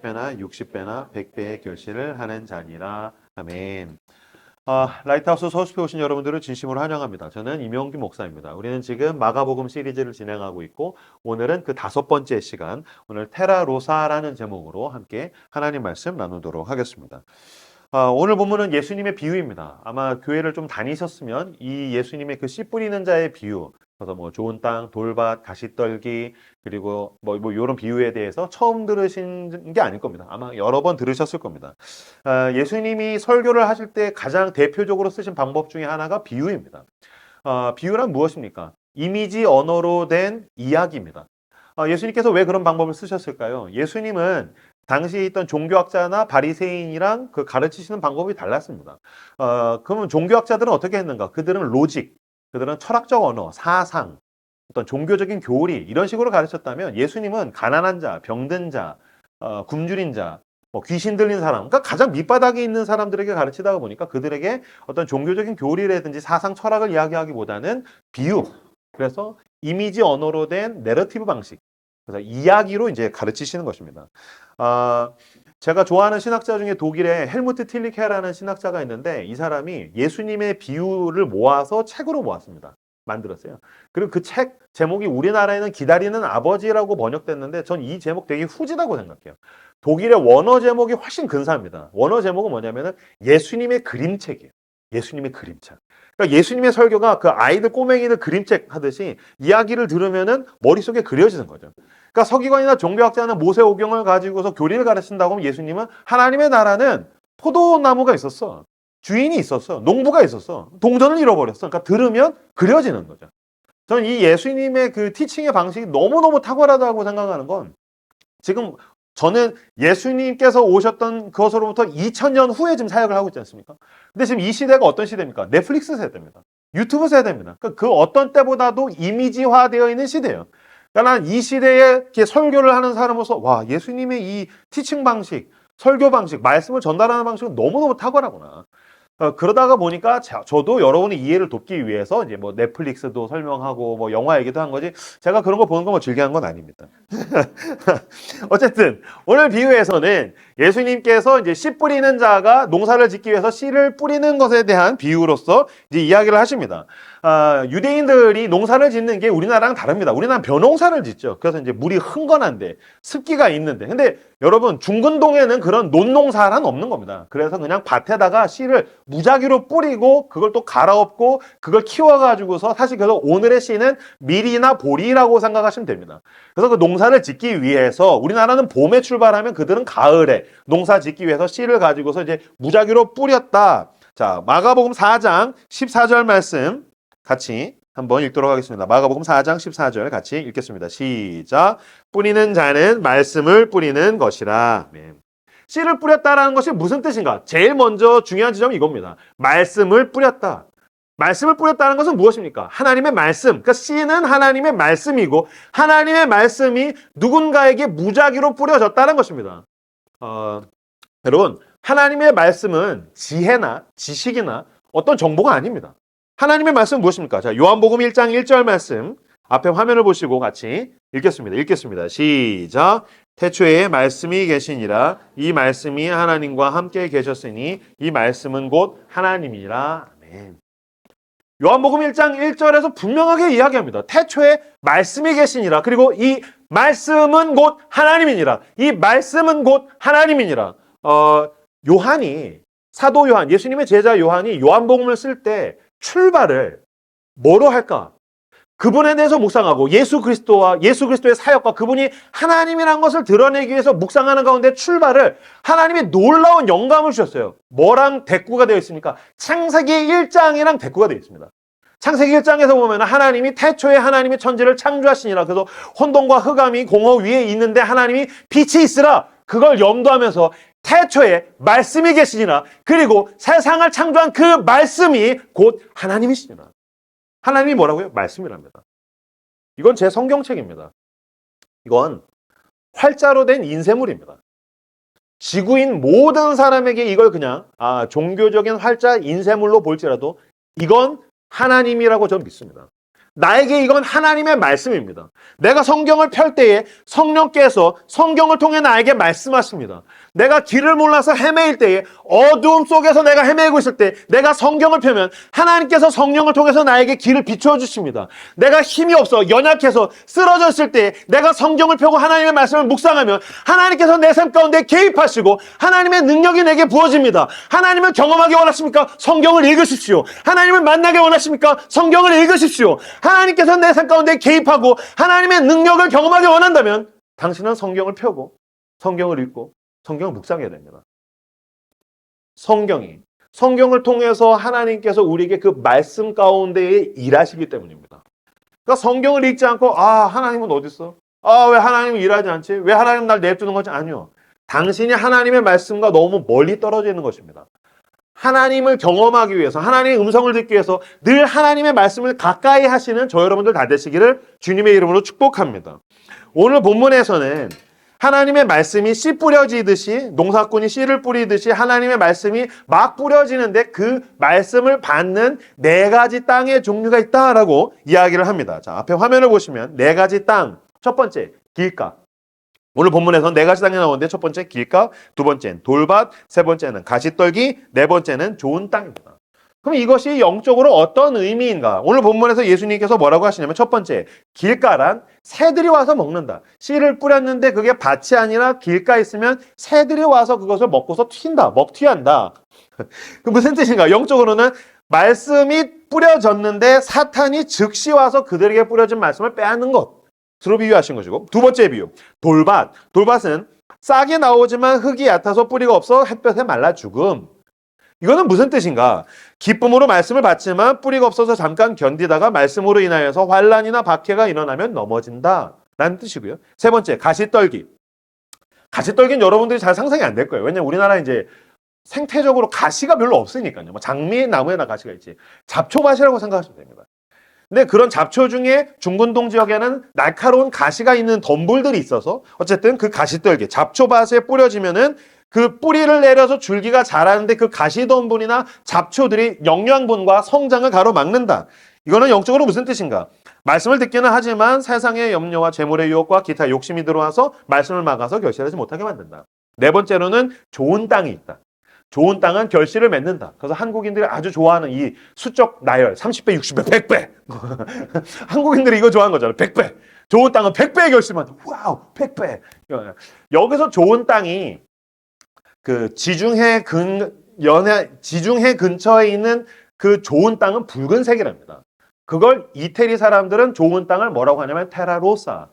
배나 60배나 100배의 결실을 하는 자니라. 아멘. 라이트하우스 서울숲에 오신 여러분들을 진심으로 환영합니다. 저는 임용규 목사입니다. 우리는 지금 마가복음 시리즈를 진행하고 있고 오늘은 그 5번째 시간, 오늘 테라로사라는 제목으로 함께 하나님 말씀 나누도록 하겠습니다. 오늘 본문은 예수님의 비유입니다. 아마 교회를 좀 다니셨으면 이 예수님의 그 씨 뿌리는 자의 비유, 그래서 뭐 좋은 땅, 돌밭, 가시떨기, 그리고 뭐 이런 비유에 대해서 처음 들으신 게 아닐 겁니다. 아마 여러 번 들으셨을 겁니다. 예수님이 설교를 하실 때 가장 대표적으로 쓰신 방법 중에 하나가 비유입니다. 비유란 무엇입니까? 이미지 언어로 된 이야기입니다. 예수님께서 왜 그런 방법을 쓰셨을까요? 예수님은 당시에 있던 종교학자나 바리새인이랑 그 가르치시는 방법이 달랐습니다. 그러면 종교학자들은 어떻게 했는가? 그들은 로직, 그들은 철학적 언어, 사상, 어떤 종교적인 교리 이런 식으로 가르쳤다면 예수님은 가난한 자, 병든 자, 굶주린 자, 뭐 귀신 들린 사람, 그러니까 가장 밑바닥에 있는 사람들에게 가르치다가 보니까 그들에게 어떤 종교적인 교리라든지 사상 철학을 이야기하기보다는 비유, 그래서 이미지 언어로 된 내러티브 방식, 그래서 이야기로 이제 가르치시는 것입니다. 제가 좋아하는 신학자 중에 독일의 헬무트 틸리케라는 신학자가 있는데 이 사람이 예수님의 비유를 모아서 책으로 모았습니다. 만들었어요. 그리고 그 책 제목이 우리나라에는 기다리는 아버지라고 번역됐는데 전 이 제목 되게 후지다고 생각해요. 독일의 원어 제목이 훨씬 근사합니다. 원어 제목은 뭐냐면은 예수님의 그림책이에요. 예수님의 그림책. 그러니까 예수님의 설교가 그 아이들 꼬맹이들 그림책 하듯이 이야기를 들으면은 머릿속에 그려지는 거죠. 그러니까 서기관이나 종교학자는 모세오경을 가지고서 교리를 가르친다고 하면 예수님은 하나님의 나라는 포도나무가 있었어. 주인이 있었어. 농부가 있었어. 동전을 잃어버렸어. 그러니까 들으면 그려지는 거죠. 저는 이 예수님의 그 티칭의 방식이 너무너무 탁월하다고 생각하는 건 지금 저는 예수님께서 오셨던 그것으로부터 2000년 후에 지금 사역을 하고 있지 않습니까? 근데 지금 이 시대가 어떤 시대입니까? 넷플릭스 세대입니다. 유튜브 세대입니다. 그 어떤 때보다도 이미지화되어 있는 시대예요. 그러니까 난 이 시대에 이렇게 설교를 하는 사람으로서 와, 예수님의 이 티칭 방식, 설교 방식, 말씀을 전달하는 방식은 너무너무 탁월하구나. 그러다가 보니까 저도 여러분의 이해를 돕기 위해서 이제 뭐 넷플릭스도 설명하고 뭐 영화 얘기도 한 거지 제가 그런 거 보는 거 뭐 즐겨한 건 아닙니다. 어쨌든 오늘 비유에서는 예수님께서 이제 씨 뿌리는 자가 농사를 짓기 위해서 씨를 뿌리는 것에 대한 비유로서 이제 이야기를 하십니다. 유대인들이 농사를 짓는 게 우리나라랑 다릅니다. 우리나라는 벼농사를 짓죠. 그래서 이제 물이 흥건한데 습기가 있는데 근데 여러분 중근동에는 그런 논농사란 없는 겁니다. 그래서 그냥 밭에다가 씨를 무작위로 뿌리고 그걸 또 갈아엎고 그걸 키워가지고서 사실 그래서 오늘의 씨는 밀이나 보리라고 생각하시면 됩니다. 그래서 그 농사를 짓기 위해서 우리나라는 봄에 출발하면 그들은 가을에 농사 짓기 위해서 씨를 가지고서 이제 무작위로 뿌렸다. 자, 마가복음 4장 14절 말씀 같이 한번 읽도록 하겠습니다. 마가복음 4장 14절 같이 읽겠습니다. 시작. 뿌리는 자는 말씀을 뿌리는 것이라. 씨를 뿌렸다라는 것이 무슨 뜻인가? 제일 먼저 중요한 지점이 이겁니다. 말씀을 뿌렸다. 말씀을 뿌렸다는 것은 무엇입니까? 하나님의 말씀. 그러니까 씨는 하나님의 말씀이고 하나님의 말씀이 누군가에게 무작위로 뿌려졌다는 것입니다. 여러분, 하나님의 말씀은 지혜나 지식이나 어떤 정보가 아닙니다. 하나님의 말씀은 무엇입니까? 자, 요한복음 1장 1절 말씀 앞에 화면을 보시고 같이 읽겠습니다. 시작. 태초에 말씀이 계시니라. 이 말씀이 하나님과 함께 계셨으니 이 말씀은 곧 하나님이라. 아멘. 요한복음 1장 1절에서 분명하게 이야기합니다. 태초에 말씀이 계시니라. 그리고 이 말씀은 곧 하나님이니라. 이 말씀은 곧 하나님이니라. 요한이 사도 요한, 예수님의 제자 요한이 요한복음을 쓸 때 출발을 뭐로 할까? 그분에 대해서 묵상하고 예수 그리스도의 사역과 그분이 하나님이란 것을 드러내기 위해서 묵상하는 가운데 출발을 하나님이 놀라운 영감을 주셨어요. 뭐랑 대꾸가 되어 있습니까? 창세기 1장이랑 대꾸가 되어 있습니다. 창세기 1장에서 보면 하나님이 태초에 하나님이 천지를 창조하시니라. 그래서 혼돈과 흑암이 공허 위에 있는데 하나님이 빛이 있으라. 그걸 염두하면서 태초에 말씀이 계시니라. 그리고 세상을 창조한 그 말씀이 곧 하나님이시니라. 하나님이 뭐라고요? 말씀이랍니다. 이건 제 성경책입니다. 이건 활자로 된 인쇄물입니다. 지구인 모든 사람에게 이걸 그냥 종교적인 활자 인쇄물로 볼지라도 이건 하나님이라고 저는 믿습니다. 나에게 이건 하나님의 말씀입니다. 내가 성경을 펼 때에 성령께서 성경을 통해 나에게 말씀하십니다. 내가 길을 몰라서 헤매일 때에 어두움 속에서 내가 헤매고 있을 때 내가 성경을 펴면 하나님께서 성령을 통해서 나에게 길을 비추어 주십니다. 내가 힘이 없어 연약해서 쓰러져 있을 때 내가 성경을 펴고 하나님의 말씀을 묵상하면 하나님께서 내 삶 가운데 개입하시고 하나님의 능력이 내게 부어집니다. 하나님을 경험하기 원하십니까? 성경을 읽으십시오. 하나님을 만나기 원하십니까? 성경을 읽으십시오. 하나님께서 내 삶 가운데 개입하고 하나님의 능력을 경험하기 원한다면 당신은 성경을 펴고 성경을 읽고 성경을 묵상해야 됩니다. 성경을 통해서 하나님께서 우리에게 그 말씀 가운데에 일하시기 때문입니다. 그러니까 성경을 읽지 않고 하나님은 어디 있어? 왜 하나님은 일하지 않지? 왜 하나님 날 내버두는 거지? 아니요. 당신이 하나님의 말씀과 너무 멀리 떨어져 있는 것입니다. 하나님을 경험하기 위해서 하나님의 음성을 듣기 위해서 늘 하나님의 말씀을 가까이 하시는 저 여러분들 다 되시기를 주님의 이름으로 축복합니다. 오늘 본문에서는 하나님의 말씀이 씨 뿌려지듯이 농사꾼이 씨를 뿌리듯이 하나님의 말씀이 막 뿌려지는데 그 말씀을 받는 네 가지 땅의 종류가 있다라고 이야기를 합니다. 자, 앞에 화면을 보시면 네 가지 땅. 첫 번째, 길가. 오늘 본문에서는 네 가지 땅이 나오는데 첫 번째 길가, 두 번째는 돌밭, 세 번째는 가시떨기, 네 번째는 좋은 땅입니다. 그럼 이것이 영적으로 어떤 의미인가? 오늘 본문에서 예수님께서 뭐라고 하시냐면 첫 번째, 길가란 새들이 와서 먹는다. 씨를 뿌렸는데 그게 밭이 아니라 길가에 있으면 새들이 와서 그것을 먹고서 튄다. 먹튀한다. 그 무슨 뜻인가? 영적으로는 말씀이 뿌려졌는데 사탄이 즉시 와서 그들에게 뿌려진 말씀을 빼앗는 것. 서로 비유하신 것이고 두 번째 비유 돌밭. 돌밭은 싹이 나오지만 흙이 얕아서 뿌리가 없어 햇볕에 말라 죽음. 이거는 무슨 뜻인가? 기쁨으로 말씀을 받지만 뿌리가 없어서 잠깐 견디다가 말씀으로 인하여서 환난이나 박해가 일어나면 넘어진다 라는 뜻이고요. 세 번째 가시떨기. 가시떨기는 여러분들이 잘 상상이 안 될 거예요. 왜냐면 우리나라 이제 생태적으로 가시가 별로 없으니까요. 뭐 장미 나무에나 가시가 있지. 잡초밭이라고 생각하시면 됩니다. 근데 그런 잡초 중에 중근동 지역에는 날카로운 가시가 있는 덤불들이 있어서 어쨌든 그 가시떨기, 잡초밭에 뿌려지면은 그 뿌리를 내려서 줄기가 자라는데 그 가시덤불이나 잡초들이 영양분과 성장을 가로막는다. 이거는 영적으로 무슨 뜻인가? 말씀을 듣기는 하지만 세상의 염려와 재물의 유혹과 기타 욕심이 들어와서 말씀을 막아서 결실하지 못하게 만든다. 네 번째로는 좋은 땅이 있다. 좋은 땅은 결실을 맺는다. 그래서 한국인들이 아주 좋아하는 이 수적 나열 30배, 60배, 100배. 한국인들이 이거 좋아하는 거잖아요. 100배. 좋은 땅은 100배의 결실만. 와우, 100배. 여기서 좋은 땅이 그 지중해 근처에 있는 그 좋은 땅은 붉은색이랍니다. 그걸 이태리 사람들은 좋은 땅을 뭐라고 하냐면 테라로사.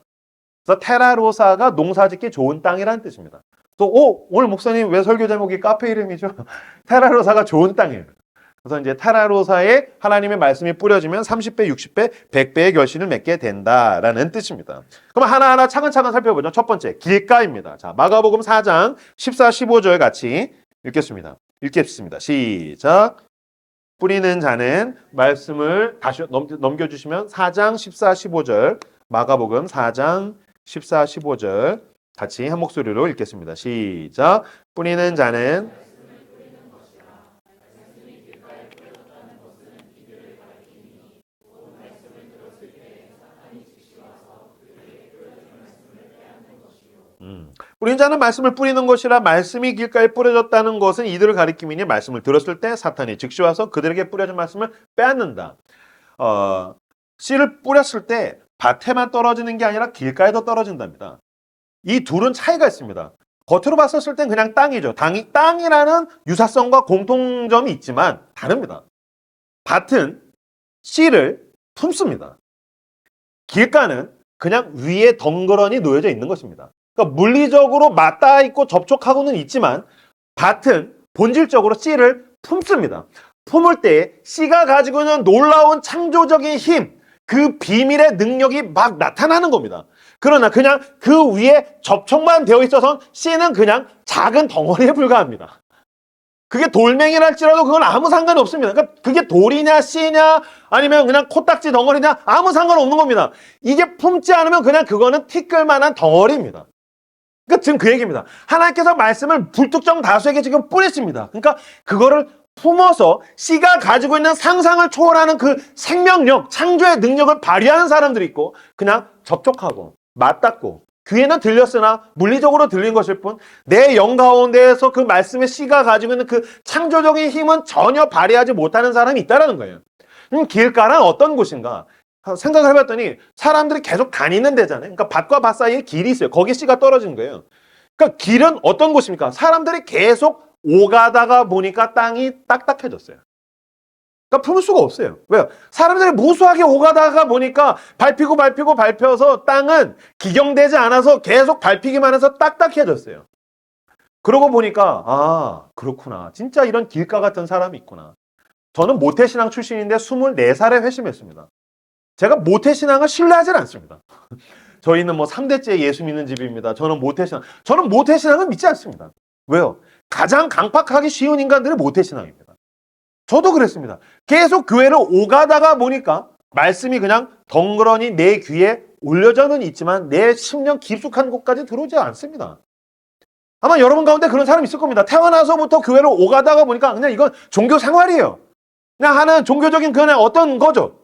그래서 테라로사가 농사짓기 좋은 땅이라는 뜻입니다. 또 오늘 목사님 왜 설교 제목이 카페 이름이죠? 테라로사가 좋은 땅이에요. 그래서 이제 테라로사에 하나님의 말씀이 뿌려지면 30배, 60배, 100배의 결실을 맺게 된다라는 뜻입니다. 그럼 하나하나 차근차근 살펴보죠. 첫 번째, 길가입니다. 자, 마가복음 4장 14, 15절 같이 읽겠습니다. 시작. 뿌리는 자는 말씀을 다시 넘겨주시면 4장 14, 15절 마가복음 4장 14, 15절 같이 한 목소리로 읽겠습니다. 시작. 뿌리는 자는 뿌린 자는 말씀을 뿌리는 것이라 말씀이 길가에 뿌려졌다는 것은 이들을 가리킴이니 말씀을 들었을 때 사탄이 즉시 와서 그들에게 뿌려진 말씀을 빼앗는다. 씨를 뿌렸을 때 밭에만 떨어지는 게 아니라 길가에도 떨어진답니다. 이 둘은 차이가 있습니다. 겉으로 봤었을 땐 그냥 땅이죠. 땅이라는 유사성과 공통점이 있지만 다릅니다. 밭은 씨를 품습니다. 길가는 그냥 위에 덩그러니 놓여져 있는 것입니다. 그러니까 물리적으로 맞닿아 있고 접촉하고는 있지만 밭은 본질적으로 씨를 품습니다. 품을 때 씨가 가지고 있는 놀라운 창조적인 힘, 그 비밀의 능력이 막 나타나는 겁니다. 그러나 그냥 그 위에 접촉만 되어 있어서 씨는 그냥 작은 덩어리에 불과합니다. 그게 돌멩이랄지라도 그건 아무 상관이 없습니다. 그러니까 그게 돌이냐 씨냐 아니면 그냥 코딱지 덩어리냐 아무 상관없는 겁니다. 이게 품지 않으면 그냥 그거는 티끌만한 덩어리입니다. 그러니까 지금 그 얘기입니다. 하나님께서 말씀을 불특정 다수에게 지금 뿌렸습니다. 그러니까 그거를 품어서 씨가 가지고 있는 상상을 초월하는 그 생명력, 창조의 능력을 발휘하는 사람들이 있고 그냥 접촉하고 맞닿고 귀에는 들렸으나 물리적으로 들린 것일 뿐 내 영 가운데에서 그 말씀의 씨가 가지고 있는 그 창조적인 힘은 전혀 발휘하지 못하는 사람이 있다는 거예요. 길가란 어떤 곳인가? 생각을 해봤더니 사람들이 계속 다니는 데잖아요. 그러니까 밭과 밭 사이에 길이 있어요. 거기에 씨가 떨어지는 거예요. 그러니까 길은 어떤 곳입니까? 사람들이 계속 오가다가 보니까 땅이 딱딱해졌어요. 그러니까 품을 수가 없어요. 왜요? 사람들이 무수하게 오가다가 보니까 밟히고 밟혀서 땅은 기경되지 않아서 계속 밟히기만 해서 딱딱해졌어요. 그러고 보니까 아 그렇구나. 진짜 이런 길가 같은 사람이 있구나. 저는 모태신앙 출신인데 24살에 회심했습니다. 제가 모태신앙을 신뢰하지는 않습니다. 저희는 뭐 3대째 예수 믿는 집입니다. 저는 모태신앙을 믿지 않습니다. 왜요? 가장 강팍하기 쉬운 인간들이 모태신앙입니다. 저도 그랬습니다. 계속 교회를 오가다가 보니까 말씀이 그냥 덩그러니 내 귀에 올려져는 있지만 내 심령 깊숙한 곳까지 들어오지 않습니다. 아마 여러분 가운데 그런 사람이 있을 겁니다. 태어나서부터 교회를 오가다가 보니까 그냥 이건 종교 생활이에요. 그냥 하는 종교적인 그냥 어떤 거죠.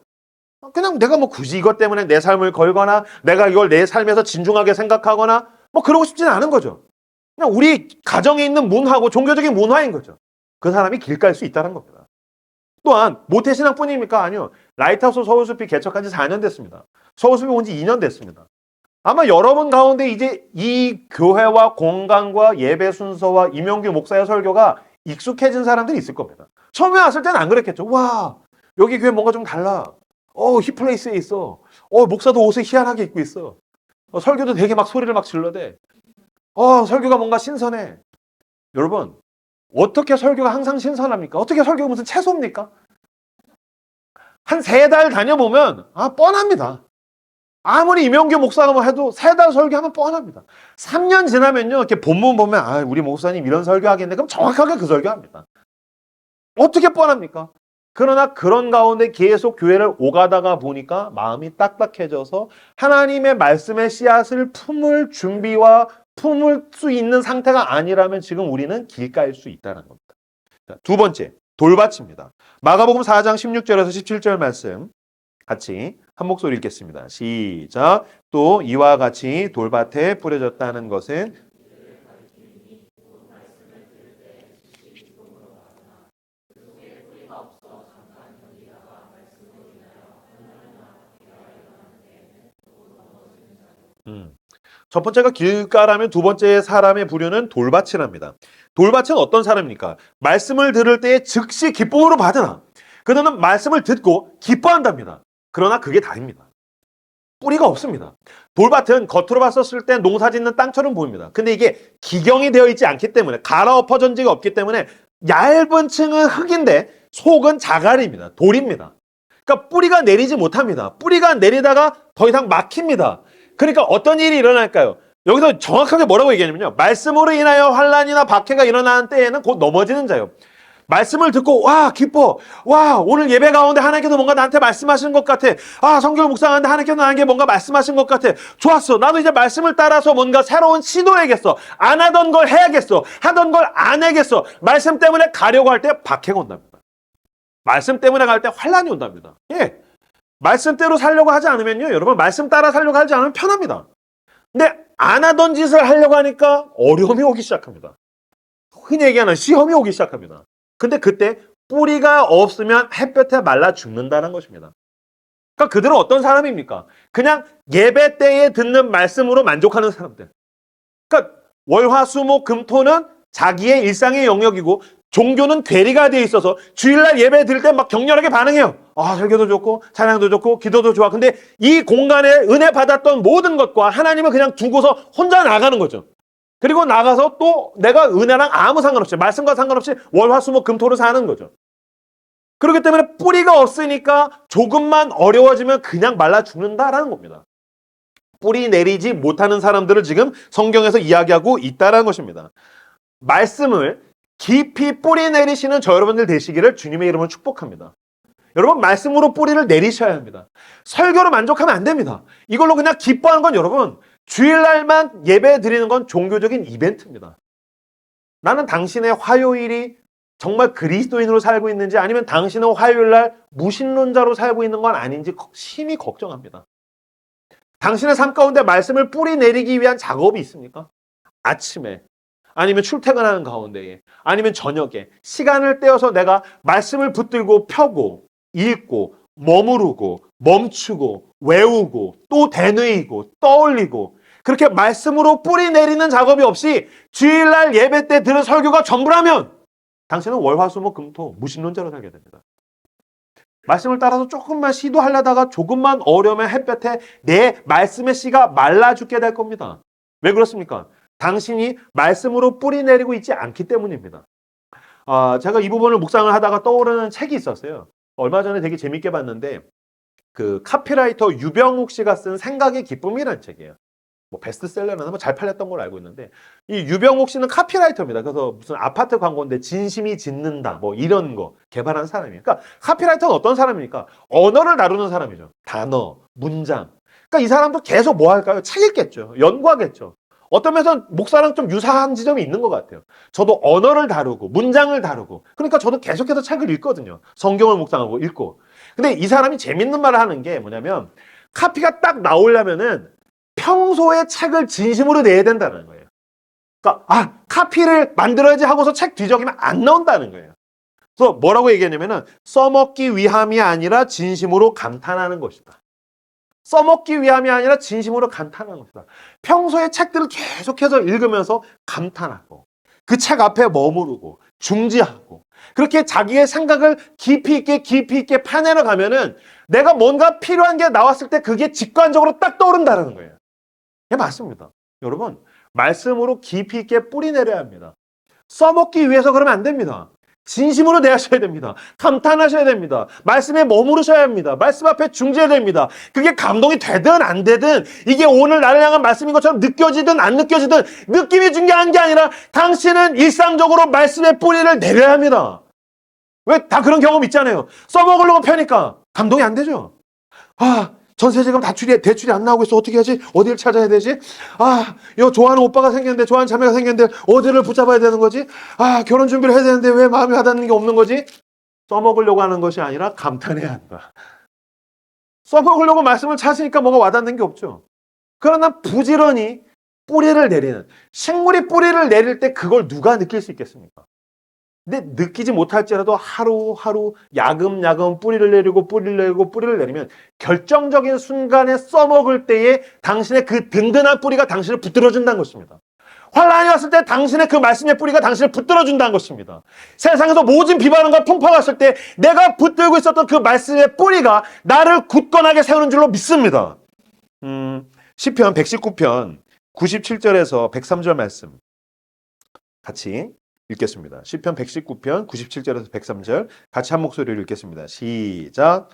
그냥 내가 뭐 굳이 이것 때문에 내 삶을 걸거나 내가 이걸 내 삶에서 진중하게 생각하거나 뭐 그러고 싶지는 않은 거죠. 그냥 우리 가정에 있는 문화고 종교적인 문화인 거죠. 그 사람이 길 갈 수 있다는 겁니다. 또한 모태신앙뿐입니까? 아니요. 라이트하우스 서울숲이 개척한 지 4년 됐습니다. 서울숲이 온 지 2년 됐습니다. 아마 여러분 가운데 이제 이 교회와 공간과 예배 순서와 임용규 목사의 설교가 익숙해진 사람들이 있을 겁니다. 처음에 왔을 때는 안 그랬겠죠. 와, 여기 교회 뭔가 좀 달라. 힙플레이스에 있어. 목사도 옷을 희한하게 입고 있어. 설교도 되게 막 소리를 막 질러대. 설교가 뭔가 신선해. 여러분, 어떻게 설교가 항상 신선합니까? 어떻게 설교가 무슨 채소입니까? 한 3달 다녀보면 뻔합니다. 아무리 임용규 목사가 뭐 해도 3달 설교하면 뻔합니다. 3년 지나면요, 이렇게 본문 보면 우리 목사님 이런 설교하겠네. 그럼 정확하게 그 설교합니다. 어떻게 뻔합니까? 그러나 그런 가운데 계속 교회를 오가다가 보니까 마음이 딱딱해져서 하나님의 말씀의 씨앗을 품을 준비와 품을 수 있는 상태가 아니라면 지금 우리는 길가일 수 있다는 겁니다. 자, 두 번째, 돌밭입니다. 마가복음 4장 16절에서 17절 말씀 같이 한 목소리 읽겠습니다. 시작. 또 이와 같이 돌밭에 뿌려졌다는 것은 첫 번째가 길가라면 두 번째 사람의 부류는 돌밭이랍니다. 돌밭은 어떤 사람입니까? 말씀을 들을 때 즉시 기쁨으로 받으나 그들은 말씀을 듣고 기뻐한답니다. 그러나 그게 다입니다. 뿌리가 없습니다. 돌밭은 겉으로 봤었을 때 농사 짓는 땅처럼 보입니다. 근데 이게 기경이 되어 있지 않기 때문에 갈아엎어진 적이 없기 때문에 얇은 층은 흙인데 속은 자갈입니다. 돌입니다. 그러니까 뿌리가 내리지 못합니다. 뿌리가 내리다가 더 이상 막힙니다. 그러니까 어떤 일이 일어날까요? 여기서 정확하게 뭐라고 얘기하냐면요. 말씀으로 인하여 환난이나 박해가 일어나는 때에는 곧 넘어지는 자요. 말씀을 듣고 와 기뻐. 와 오늘 예배 가운데 하나님께서 뭔가 나한테 말씀하시는 것 같아. 성경을 묵상하는데 하나님께서 나에게 뭔가 말씀하신 것 같아. 좋았어. 나도 이제 말씀을 따라서 뭔가 새로운 시도해야겠어. 안 하던 걸 해야겠어. 하던 걸 안 해야겠어. 말씀 때문에 가려고 할 때 박해가 온답니다. 말씀 때문에 갈 때 환난이 온답니다. 예. 말씀대로 살려고 하지 않으면요. 여러분 말씀 따라 살려고 하지 않으면 편합니다. 근데 안 하던 짓을 하려고 하니까 어려움이 오기 시작합니다. 흔히 얘기하는 시험이 오기 시작합니다. 근데 그때 뿌리가 없으면 햇볕에 말라 죽는다는 것입니다. 그러니까 그들은 어떤 사람입니까? 그냥 예배 때에 듣는 말씀으로 만족하는 사람들. 그러니까 월화수목 금토는 자기의 일상의 영역이고 종교는 괴리가 되어 있어서 주일날 예배 드릴 때 막 격렬하게 반응해요. 설교도 좋고 찬양도 좋고 기도도 좋아. 근데 이 공간에 은혜 받았던 모든 것과 하나님을 그냥 두고서 혼자 나가는 거죠. 그리고 나가서 또 내가 은혜랑 아무 상관없이 말씀과 상관없이 월화수목 금토를 사는 거죠. 그렇기 때문에 뿌리가 없으니까 조금만 어려워지면 그냥 말라 죽는다라는 겁니다. 뿌리 내리지 못하는 사람들을 지금 성경에서 이야기하고 있다는 것입니다. 말씀을 깊이 뿌리 내리시는 저 여러분들 되시기를 주님의 이름으로 축복합니다. 여러분 말씀으로 뿌리를 내리셔야 합니다. 설교로 만족하면 안 됩니다. 이걸로 그냥 기뻐하는 건 여러분 주일날만 예배 드리는 건 종교적인 이벤트입니다. 나는 당신의 화요일이 정말 그리스도인으로 살고 있는지 아니면 당신은 화요일날 무신론자로 살고 있는 건 아닌지 심히 걱정합니다. 당신의 삶 가운데 말씀을 뿌리 내리기 위한 작업이 있습니까? 아침에 아니면 출퇴근하는 가운데에 아니면 저녁에 시간을 떼어서 내가 말씀을 붙들고 펴고 읽고 머무르고 멈추고 외우고 또 되뇌이고 떠올리고 그렇게 말씀으로 뿌리 내리는 작업이 없이 주일날 예배 때 들은 설교가 전부라면 당신은 월화수목금토 무신론자로 살게 됩니다. 말씀을 따라서 조금만 시도하려다가 조금만 어려우면 햇볕에 내 말씀의 씨가 말라 죽게 될 겁니다. 왜 그렇습니까? 당신이 말씀으로 뿌리 내리고 있지 않기 때문입니다. 제가 이 부분을 묵상을 하다가 떠오르는 책이 있었어요. 얼마 전에 되게 재밌게 봤는데 그 카피라이터 유병욱 씨가 쓴 생각의 기쁨이라는 책이에요. 뭐 베스트셀러는 한번 잘 팔렸던 걸로 알고 있는데 이 유병욱 씨는 카피라이터입니다. 그래서 무슨 아파트 광고인데 진심이 짓는다 뭐 이런 거 개발한 사람이에요. 그러니까 카피라이터는 어떤 사람입니까? 언어를 다루는 사람이죠. 단어, 문장. 그러니까 이 사람도 계속 뭐 할까요? 책 읽겠죠. 연구하겠죠. 어떤 면에서 목사랑 좀 유사한 지점이 있는 것 같아요. 저도 언어를 다루고 문장을 다루고 그러니까 저도 계속해서 책을 읽거든요. 성경을 묵상하고 읽고. 근데 이 사람이 재밌는 말을 하는 게 뭐냐면 카피가 딱 나오려면은 평소에 책을 진심으로 내야 된다는 거예요. 그러니까 카피를 만들어야지 하고서 책 뒤적이면 안 나온다는 거예요. 그래서 뭐라고 얘기했냐면은 써먹기 위함이 아니라 진심으로 감탄하는 것이다. 써먹기 위함이 아니라 진심으로 감탄하는 것이다. 평소에 책들을 계속해서 읽으면서 감탄하고 그 책 앞에 머무르고 중지하고 그렇게 자기의 생각을 깊이 있게 파내러 가면은 내가 뭔가 필요한 게 나왔을 때 그게 직관적으로 딱 떠오른다는 거예요. 예, 맞습니다. 여러분, 말씀으로 깊이 있게 뿌리 내려야 합니다. 써먹기 위해서 그러면 안 됩니다. 진심으로 내하셔야 됩니다. 감탄하셔야 됩니다. 말씀에 머무르셔야 합니다. 말씀 앞에 중재해야 됩니다. 그게 감동이 되든 안 되든 이게 오늘 나를 향한 말씀인 것처럼 느껴지든 안 느껴지든 느낌이 중요한 게 아니라 당신은 일상적으로 말씀의 뿌리를 내려야 합니다. 왜 다 그런 경험 있잖아요. 써먹으려고 펴니까 감동이 안 되죠. 전세지금 대출이 안 나오고 있어. 어떻게 하지? 어디를 찾아야 되지? 이거 좋아하는 오빠가 생겼는데, 좋아하는 자매가 생겼는데, 어디를 붙잡아야 되는 거지? 결혼 준비를 해야 되는데, 왜 마음에 와닿는 게 없는 거지? 써먹으려고 하는 것이 아니라 감탄해야 한다. 써먹으려고 말씀을 찾으니까 뭐가 와닿는 게 없죠. 그러나 부지런히 뿌리를 내리는, 식물이 뿌리를 내릴 때 그걸 누가 느낄 수 있겠습니까? 근데 느끼지 못할지라도 하루하루 야금야금 뿌리를 내리면 결정적인 순간에 써먹을 때에 당신의 그 든든한 뿌리가 당신을 붙들어준다는 것입니다. 환란이 왔을 때 당신의 그 말씀의 뿌리가 당신을 붙들어준다는 것입니다. 세상에서 모진 비바람과 풍파가 왔을 때 내가 붙들고 있었던 그 말씀의 뿌리가 나를 굳건하게 세우는 줄로 믿습니다. 시편 119편 97절에서 103절 말씀 같이 읽겠습니다. 시편 119편 97절에서 103절 같이 한 목소리로 읽겠습니다. 시작.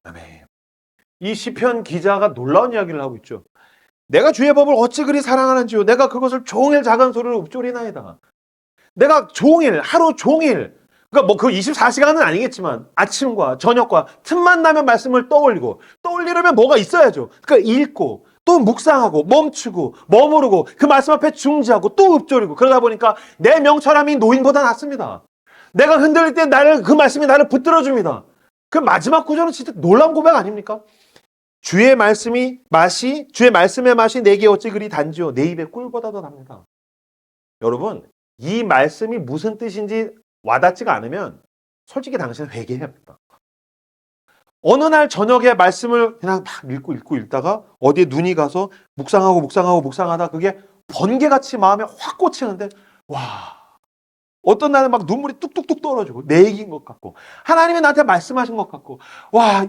아멘. 이 시편 기자가 놀라운 이야기를 하고 있죠. 내가 주의 법을 어찌 그리 사랑하는지요. 내가 그것을 종일 작은 소리로 읊조리나이다. 내가 종일, 하루 종일, 그러니까 뭐 그 24시간은 아니겠지만 아침과 저녁과 틈만 나면 말씀을 떠올리려면 뭐가 있어야죠. 그러니까 읽고 또 묵상하고 멈추고 머무르고 그 말씀 앞에 중지하고 또 읊조리고 그러다 보니까 내 명철함이 노인보다 낫습니다. 내가 흔들릴 때 그 말씀이 나를 붙들어줍니다. 그 마지막 구절은 진짜 놀라운 고백 아닙니까? 주의 말씀의 맛이 내게 어찌 그리 단지요. 내 입에 꿀보다 더 답니다. 여러분, 이 말씀이 무슨 뜻인지 와닿지가 않으면 솔직히 당신은 회개해야 합니다. 어느 날 저녁에 말씀을 그냥 막 읽다가 어디에 눈이 가서 묵상하다 그게 번개같이 마음에 확 꽂히는데 어떤 날은 막 눈물이 뚝뚝뚝 떨어지고 내 얘기인 것 같고 하나님이 나한테 말씀하신 것 같고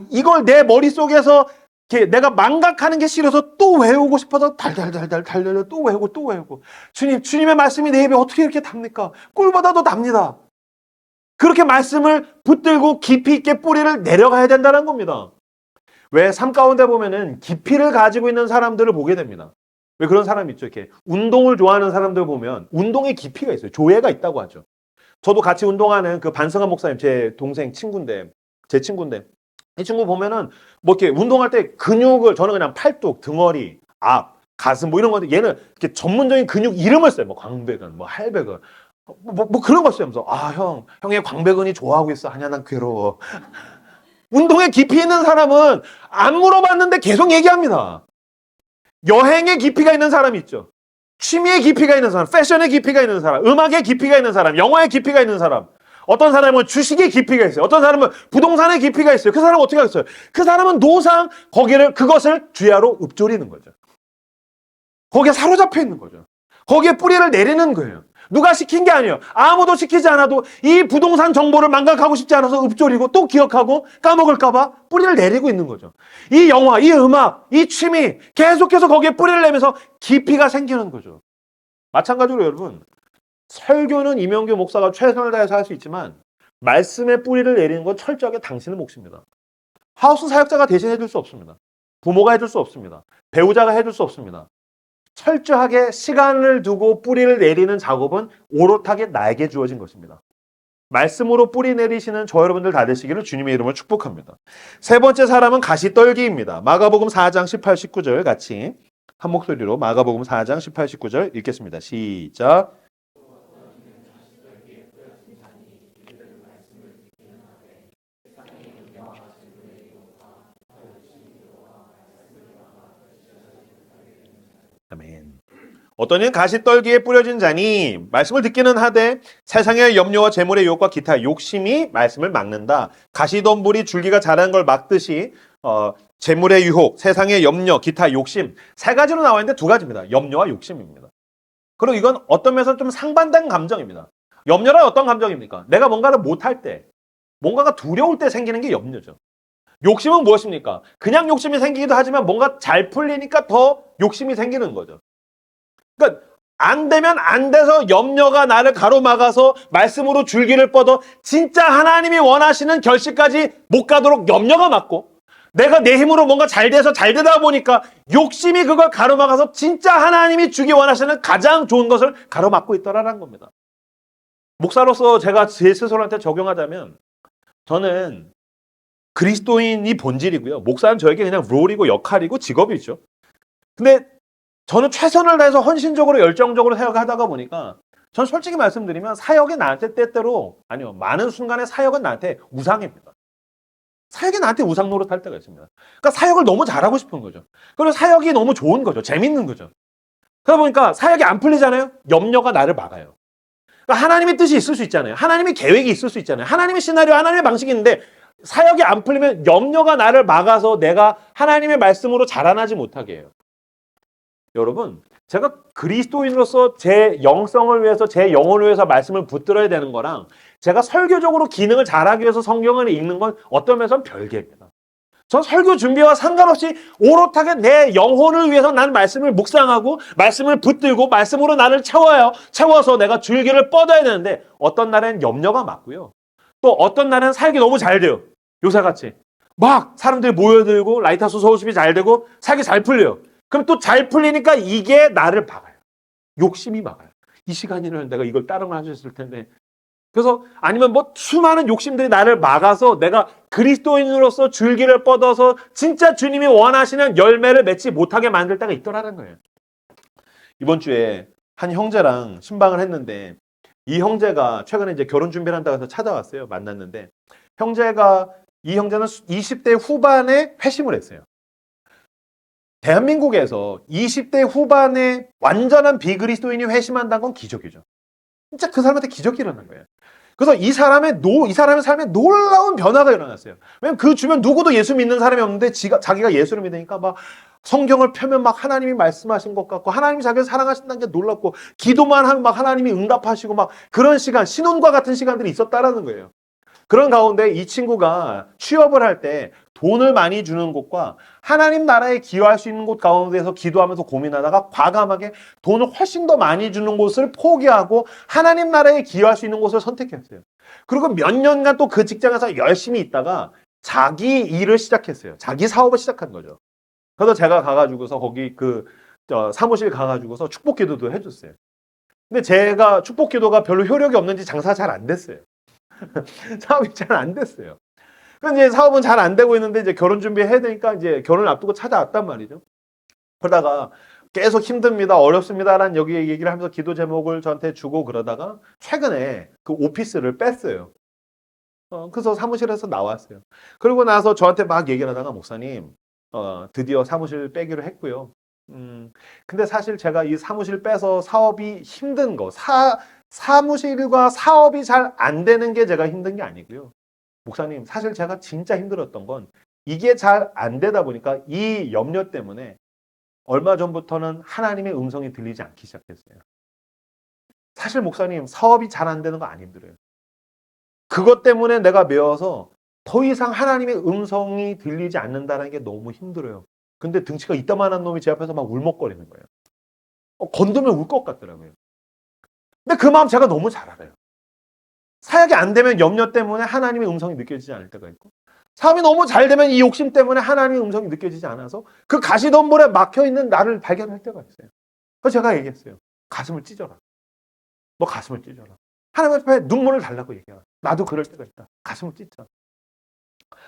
이걸 내 머릿속에서 내가 망각하는 게 싫어서 또 외우고 싶어서 달달달달 또 외우고 또 외우고. 주님의 말씀이 내 입에 어떻게 이렇게 답니까? 꿀보다도 답니다. 그렇게 말씀을 붙들고 깊이 있게 뿌리를 내려가야 된다는 겁니다. 왜 삶 가운데 보면은 깊이를 가지고 있는 사람들을 보게 됩니다. 왜 그런 사람이 있죠? 이렇게 운동을 좋아하는 사람들 보면 운동에 깊이가 있어요. 조예가 있다고 하죠. 저도 같이 운동하는 그 반성한 목사님, 제 동생 친구인데, 제 친구인데, 이 친구 보면은 뭐 이렇게 운동할 때 근육을 저는 그냥 팔뚝, 등허리, 앞, 가슴 뭐 이런 건데 얘는 이렇게 전문적인 근육 이름을 써요. 뭐 광배근, 뭐 할배근, 뭐 그런 거 써요. 형의 광배근이 좋아하고 있어. 아니야, 난 괴로워. 운동에 깊이 있는 사람은 안 물어봤는데 계속 얘기합니다. 여행에 깊이가 있는 사람이 있죠. 취미에 깊이가 있는 사람, 패션에 깊이가 있는 사람, 음악에 깊이가 있는 사람, 영화에 깊이가 있는 사람. 어떤 사람은 주식에 깊이가 있어요. 어떤 사람은 부동산에 깊이가 있어요. 그 사람은 어떻게 하겠어요? 그 사람은 노상 그것을 주야로 읊조리는 거죠. 거기에 사로잡혀 있는 거죠. 거기에 뿌리를 내리는 거예요. 누가 시킨 게 아니에요. 아무도 시키지 않아도 이 부동산 정보를 망각하고 싶지 않아서 읊조리고 또 기억하고 까먹을까봐 뿌리를 내리고 있는 거죠. 이 영화, 이 음악, 이 취미 계속해서 거기에 뿌리를 내면서 깊이가 생기는 거죠. 마찬가지로 여러분, 설교는 이명규 목사가 최선을 다해서 할 수 있지만 말씀의 뿌리를 내리는 건 철저하게 당신의 몫입니다. 하우스 사역자가 대신 해줄 수 없습니다. 부모가 해줄 수 없습니다. 배우자가 해줄 수 없습니다. 철저하게 시간을 두고 뿌리를 내리는 작업은 오롯하게 나에게 주어진 것입니다. 말씀으로 뿌리 내리시는 저 여러분들 다 되시기를 주님의 이름으로 축복합니다. 세 번째 사람은 가시떨기입니다. 마가복음 4장 18, 19절 같이 한 목소리로 마가복음 4장 18, 19절 읽겠습니다. 시작. 아멘. 어떤 이는 가시떨기에 뿌려진 자니 말씀을 듣기는 하되 세상의 염려와 재물의 유혹과 기타 욕심이 말씀을 막는다. 가시덤불이 줄기가 자라는 걸 막듯이 재물의 유혹, 세상의 염려, 기타 욕심 세 가지로 나와 있는데 두 가지입니다. 염려와 욕심입니다. 그리고 이건 어떤 면에서 좀 상반된 감정입니다. 염려란 어떤 감정입니까? 내가 뭔가를 못할 때, 뭔가가 두려울 때 생기는 게 염려죠. 욕심은 무엇입니까? 그냥 욕심이 생기기도 하지만 뭔가 잘 풀리니까 더 욕심이 생기는 거죠. 그러니까 안 되면 안 돼서 염려가 나를 가로막아서 말씀으로 줄기를 뻗어 진짜 하나님이 원하시는 결실까지 못 가도록 염려가 막고 내가 내 힘으로 뭔가 잘 돼서 잘 되다 보니까 욕심이 그걸 가로막아서 진짜 하나님이 주기 원하시는 가장 좋은 것을 가로막고 있더라라는 겁니다. 목사로서 제가 제 스스로한테 적용하자면 저는 그리스도인이 본질이고요. 목사는 저에게 그냥 롤이고 역할이고 직업이죠. 근데 저는 최선을 다해서 헌신적으로 열정적으로 사역하다가 보니까 전 솔직히 말씀드리면 사역이 나한테 때때로 아니요 많은 순간에 사역은 나한테 우상입니다. 사역이 나한테 우상 노릇할 때가 있습니다. 그러니까 사역을 너무 잘하고 싶은 거죠. 그리고 사역이 너무 좋은 거죠. 재밌는 거죠. 그러다 보니까 사역이 안 풀리잖아요. 염려가 나를 막아요. 그러니까 하나님의 뜻이 있을 수 있잖아요. 하나님의 계획이 있을 수 있잖아요. 하나님의 시나리오, 하나님의 방식이 있는데 사역이 안 풀리면 염려가 나를 막아서 내가 하나님의 말씀으로 자라나지 못하게 해요. 여러분, 제가 그리스도인으로서 제 영성을 위해서, 제 영혼을 위해서 말씀을 붙들어야 되는 거랑 제가 설교적으로 기능을 잘하기 위해서 성경을 읽는 건 어떤 면에서는 별개입니다. 전 설교 준비와 상관없이 오롯하게 내 영혼을 위해서 난 말씀을 묵상하고 말씀을 붙들고 말씀으로 나를 채워서 내가 줄기를 뻗어야 되는데 어떤 날엔 염려가 맞고요. 또 어떤 날은 살기 너무 잘 돼요. 요새같이. 막 사람들이 모여들고 라이트하우스 서울숲이 잘 되고 살기 잘 풀려요. 그럼 또 잘 풀리니까 이게 나를 막아요. 욕심이 막아요. 이 시간이면 내가 이걸 다른 걸 할 수 있을 텐데. 그래서 아니면 뭐 수많은 욕심들이 나를 막아서 내가 그리스도인으로서 줄기를 뻗어서 진짜 주님이 원하시는 열매를 맺지 못하게 만들 때가 있더라는 거예요. 이번 주에 한 형제랑 신방을 했는데 이 형제가 최근에 이제 결혼 준비를 한다고 해서 찾아왔어요. 만났는데 이 형제는 20대 후반에 회심을 했어요. 대한민국에서 20대 후반에 완전한 비그리스도인이 회심한다는 건 기적이죠. 진짜 그 사람한테 기적이 일어난 거예요. 그래서 이 사람의 삶에 놀라운 변화가 일어났어요. 왜냐면 그 주변 누구도 예수 믿는 사람이 없는데 자기가 예수를 믿으니까 막 성경을 펴면 막 하나님이 말씀하신 것 같고 하나님이 자기를 사랑하신다는 게 놀랍고 기도만 하면 막 하나님이 응답하시고 막 그런 시간, 신혼과 같은 시간들이 있었다라는 거예요. 그런 가운데 이 친구가 취업을 할 때 돈을 많이 주는 곳과 하나님 나라에 기여할 수 있는 곳 가운데서 기도하면서 고민하다가 과감하게 돈을 훨씬 더 많이 주는 곳을 포기하고 하나님 나라에 기여할 수 있는 곳을 선택했어요. 그리고 몇 년간 또 그 직장에서 열심히 있다가 자기 일을 시작했어요. 자기 사업을 시작한 거죠. 그래서 제가 가가지고서 거기 사무실 가가지고서 축복 기도도 해줬어요. 근데 제가 축복 기도가 별로 효력이 없는지 장사가 잘 안 됐어요. 사업이 잘 안 됐어요. 근데 이제 사업은 잘 안 되고 있는데 이제 결혼 준비해야 되니까 이제 결혼을 앞두고 찾아왔단 말이죠. 그러다가 계속 힘듭니다, 어렵습니다라는 여기 얘기를 하면서 기도 제목을 저한테 주고 그러다가 최근에 그 오피스를 뺐어요. 그래서 사무실에서 나왔어요. 그리고 나서 저한테 막 얘기를 하다가 목사님, 드디어 사무실 빼기로 했고요. 근데 사실 제가 이 사무실 빼서 사업이 힘든 거, 사무실과 사업이 잘 안 되는 게 제가 힘든 게 아니고요. 목사님, 사실 제가 진짜 힘들었던 건 이게 잘 안 되다 보니까 이 염려 때문에 얼마 전부터는 하나님의 음성이 들리지 않기 시작했어요. 사실 목사님, 사업이 잘 안 되는 거 안 힘들어요. 그것 때문에 내가 메어서 더 이상 하나님의 음성이 들리지 않는다는 게 너무 힘들어요. 근데 등치가 이따만한 놈이 제 앞에서 막 울먹거리는 거예요. 건드면 울 것 같더라고요. 근데 그 마음 제가 너무 잘 알아요. 사역이 안 되면 염려 때문에 하나님의 음성이 느껴지지 않을 때가 있고, 사업이 너무 잘 되면 이 욕심 때문에 하나님의 음성이 느껴지지 않아서 그 가시덤불에 막혀있는 나를 발견할 때가 있어요. 그래서 제가 얘기했어요. 가슴을 찢어라. 너 가슴을 찢어라. 하나님 앞에 눈물을 달라고 얘기해라. 나도 그럴 때가 있다. 가슴을 찢자.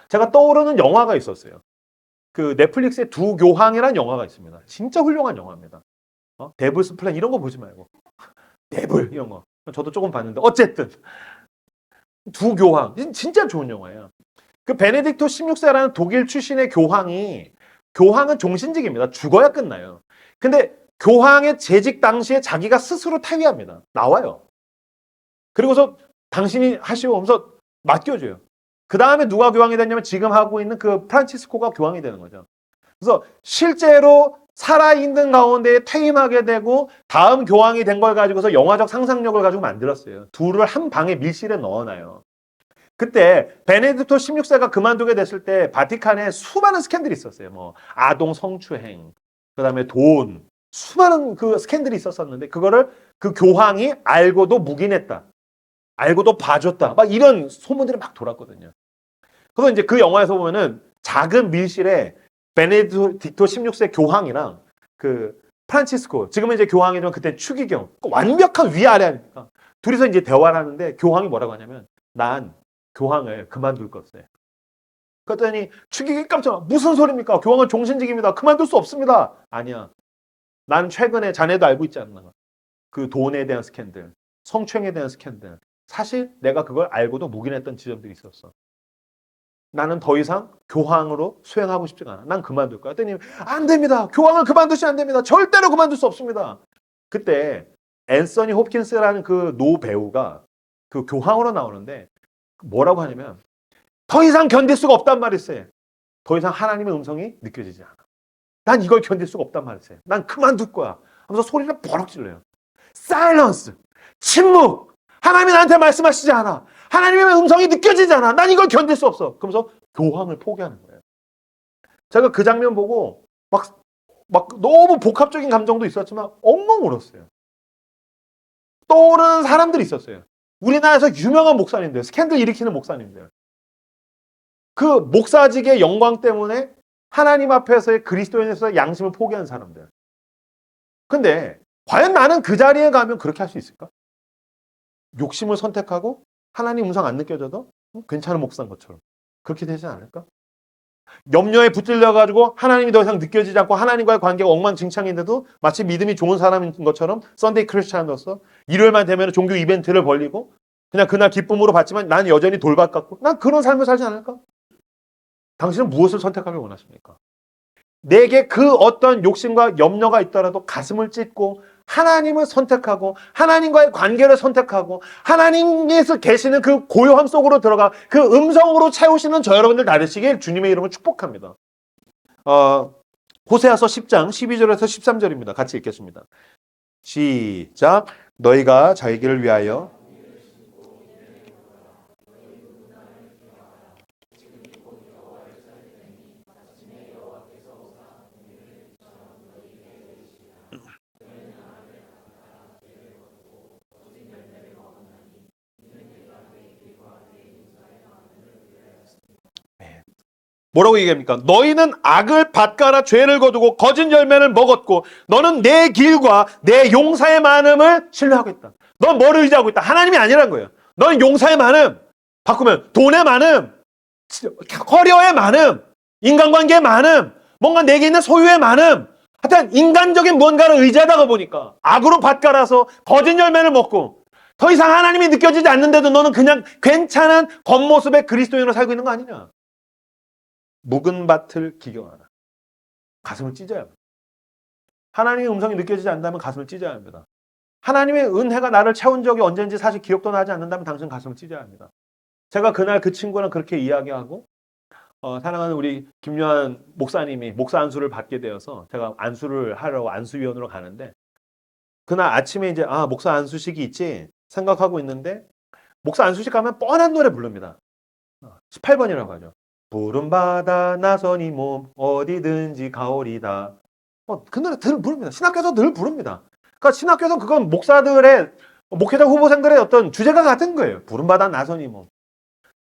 제가 떠오르는 영화가 있었어요. 그 넷플릭스에 두 교황이라는 영화가 있습니다. 진짜 훌륭한 영화입니다. 데블스 플랜 이런 거 보지 말고 데블 이런 거. 저도 조금 봤는데 어쨌든 두 교황 진짜 좋은 영화예요. 그 베네딕토 16세라는 독일 출신의 교황은 종신직입니다. 죽어야 끝나요. 근데 교황의 재직 당시에 자기가 스스로 퇴위합니다. 나와요. 그리고서 당신이 하시오 하면서 맡겨줘요. 그 다음에 누가 교황이 됐냐면 지금 하고 있는 그 프란치스코가 교황이 되는 거죠. 그래서 실제로 살아있는 가운데 퇴임하게 되고 다음 교황이 된 걸 가지고서 영화적 상상력을 가지고 만들었어요. 둘을 한 방에 밀실에 넣어놔요. 그때 베네딕토 16세가 그만두게 됐을 때 바티칸에 수많은 스캔들이 있었어요. 뭐 아동 성추행, 그다음에 돈, 수많은 그 스캔들이 있었었는데 그거를 그 교황이 알고도 묵인했다. 알고도 봐줬다. 막 이런 소문들이 막 돌았거든요. 그래서 이제 그 영화에서 보면은 작은 밀실에 베네딕토 16세 교황이랑 그 프란치스코, 지금은 이제 교황이지만 그때 추기경, 완벽한 위아래 아닙니까? 둘이서 이제 대화를 하는데 교황이 뭐라고 하냐면 난 교황을 그만둘 것을. 그랬더니 추기경이 깜짝 무슨 소리입니까? 교황은 종신직입니다. 그만둘 수 없습니다. 아니야. 난 최근에 자네도 알고 있지 않나. 그 돈에 대한 스캔들, 성추행에 대한 스캔들. 사실 내가 그걸 알고도 묵인했던 지점들이 있었어. 나는 더 이상 교황으로 수행하고 싶지가 않아. 난 그만둘 거야. 그랬더니 안 됩니다. 교황을 그만두시면 안 됩니다. 절대로 그만둘 수 없습니다. 그때 앤서니 홉킨스라는 그 노 배우가 그 교황으로 나오는데 뭐라고 하냐면 더 이상 견딜 수가 없단 말이었어요. 더 이상 하나님의 음성이 느껴지지 않아. 난 이걸 견딜 수가 없단 말이었어요. 난 그만둘 거야. 하면서 소리를 버럭 질러요. 사일런스! 침묵! 하나님이 나한테 말씀하시지 않아. 하나님의 음성이 느껴지지 않아. 난 이걸 견딜 수 없어. 그러면서 교황을 포기하는 거예요. 제가 그 장면 보고 막 너무 복합적인 감정도 있었지만 엉엉 울었어요. 떠오르는 사람들이 있었어요. 우리나라에서 유명한 목사님들, 스캔들 일으키는 목사님들. 그 목사직의 영광 때문에 하나님 앞에서의 그리스도인에서 양심을 포기한 사람들. 근데 과연 나는 그 자리에 가면 그렇게 할 수 있을까? 욕심을 선택하고 하나님 음성 안 느껴져도 괜찮은 목사인 것처럼 그렇게 되지 않을까? 염려에 붙들려가지고 하나님이 더 이상 느껴지지 않고 하나님과의 관계가 엉망진창인데도 마치 믿음이 좋은 사람인 것처럼 썬데이 크리스찬으로서 일요일만 되면 종교 이벤트를 벌리고 그냥 그날 기쁨으로 받지만 난 여전히 돌박 같고 난 그런 삶을 살지 않을까? 당신은 무엇을 선택하길 원하십니까? 내게 그 어떤 욕심과 염려가 있더라도 가슴을 찢고 하나님을 선택하고 하나님과의 관계를 선택하고 하나님께서 계시는 그 고요함 속으로 들어가 그 음성으로 채우시는 저 여러분들 나르시길 주님의 이름으로 축복합니다. 호세아서 10장 12절에서 13절입니다. 같이 읽겠습니다. 시작. 너희가 자기 길을 위하여 뭐라고 얘기합니까? 너희는 악을 밭가라 죄를 거두고 거짓 열매를 먹었고 너는 내 길과 내 용사의 많음을 신뢰하고 있다. 넌 뭐를 의지하고 있다? 하나님이 아니란 거예요. 너는 용사의 많음, 바꾸면 돈의 많음, 커리어의 많음, 인간관계의 많음, 뭔가 내게 있는 소유의 많음, 하여튼 인간적인 무언가를 의지하다가 보니까 악으로 밭갈아서 거짓 열매를 먹고 더 이상 하나님이 느껴지지 않는데도 너는 그냥 괜찮은 겉모습의 그리스도인으로 살고 있는 거 아니냐? 묵은 밭을 기경하라. 가슴을 찢어야 합니다. 하나님의 음성이 느껴지지 않는다면 가슴을 찢어야 합니다. 하나님의 은혜가 나를 채운 적이 언제인지 사실 기억도 나지 않는다면 당신 가슴을 찢어야 합니다. 제가 그날 그 친구랑 그렇게 이야기하고 사랑하는 우리 김요한 목사님이 목사 안수를 받게 되어서 제가 안수를 하려고 안수위원으로 가는데 그날 아침에 이제 목사 안수식이 있지 생각하고 있는데 목사 안수식 가면 뻔한 노래 부릅니다. 18번이라고 하죠. 푸른 바다 나선 이 몸 어디든지 가오리다. 그 노래 늘 부릅니다. 신학교에서 늘 부릅니다. 그러니까 신학교에서 그건 목사들의 목회자 후보생들의 어떤 주제가 같은 거예요. 푸른 바다 나선 이 몸.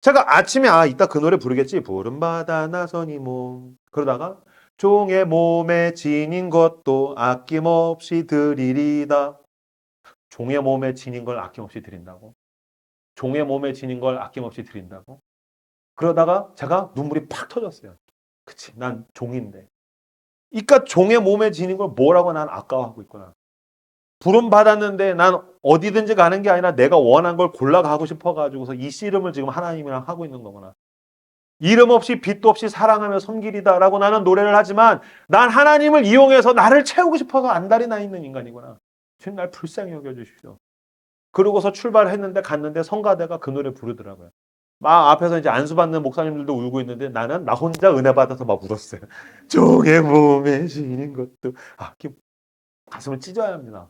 제가 아침에 이따 그 노래 부르겠지. 푸른 바다 나선 이 몸. 그러다가 종의 몸에 지닌 것도 아낌없이 드리리다. 종의 몸에 지닌 걸 아낌없이 드린다고? 종의 몸에 지닌 걸 아낌없이 드린다고? 그러다가 제가 눈물이 팍 터졌어요. 그치, 난 종인데. 그러니까 종의 몸에 지닌 걸 뭐라고 난 아까워하고 있구나. 부름 받았는데 난 어디든지 가는 게 아니라 내가 원한 걸 골라가고 싶어가지고서 이 씨름을 지금 하나님이랑 하고 있는 거구나. 이름 없이 빛도 없이 사랑하며 섬기리다라고 나는 노래를 하지만 난 하나님을 이용해서 나를 채우고 싶어서 안달이 나 있는 인간이구나. 주님 날 불쌍히 여겨주십시오. 그러고서 출발했는데 갔는데 성가대가 그 노래 부르더라고요. 막 앞에서 이제 안수받는 목사님들도 울고 있는데 나는 나 혼자 은혜 받아서 막 울었어요. 종의 몸에 지닌 것도 가슴을 찢어야 합니다.